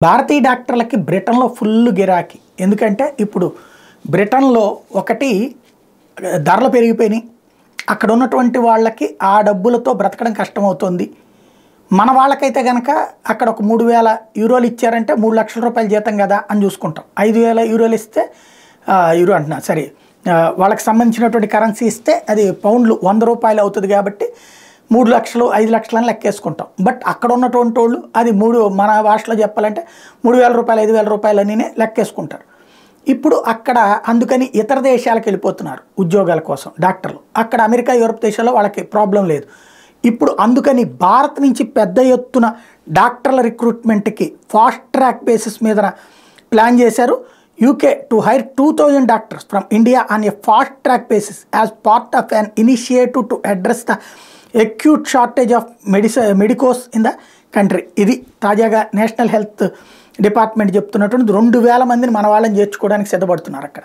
భారతీయ డాక్టర్లకి బ్రిటన్‌లో ఫుల్ గిరాకీ. ఎందుకంటే ఇప్పుడు బ్రిటన్‌లో ఒకటి ధరలు పెరిగిపోయినాయి. అక్కడ ఉన్నటువంటి వాళ్ళకి ఆ డబ్బులతో బ్రతకడం కష్టమవుతుంది. మన వాళ్ళకైతే గనక అక్కడ ఒక 3000 యూరోలు ఇచ్చారంటే 3 లక్షల రూపాయల జీతం కదా అని చూసుకుంటాం. 5000 యూరోలు ఇస్తే యూరో అంటున్నా సరే వాళ్ళకి సంబంధించినటువంటి కరెన్సీ ఇస్తే అది పౌండ్లు 100 రూపాయలు అవుతుంది కాబట్టి 3 లక్షలు 5 లక్షలని లెక్కేసుకుంటాం. బట్ అక్కడ ఉన్నటువంటి వాళ్ళు అది మన భాషలో చెప్పాలంటే 3000 రూపాయలు 5000 రూపాయలనే లెక్కేసుకుంటారు. ఇప్పుడు అక్కడ అందుకని ఇతర దేశాలకు వెళ్ళిపోతున్నారు ఉద్యోగాల కోసం డాక్టర్లు. అక్కడ అమెరికా యూరోప్ దేశాల్లో వాళ్ళకి ప్రాబ్లం లేదు. ఇప్పుడు అందుకని భారత్ నుంచి పెద్ద ఎత్తున డాక్టర్ల రిక్రూట్మెంట్కి ఫాస్ట్ ట్రాక్ బేసిస్ మీద ప్లాన్ చేశారు. UK to hire 2000 doctors from India on a fast track basis as part of an initiative to address the acute shortage of medicos in the country. ఇది తాజాగా నేషనల్ హెల్త్ డిపార్ట్మెంట్ చెప్తున్నటువంటి 2000 మందిని మన వాళ్ళని చేర్చుకోవడానికి సిద్ధపడుతున్నారు అక్కడ.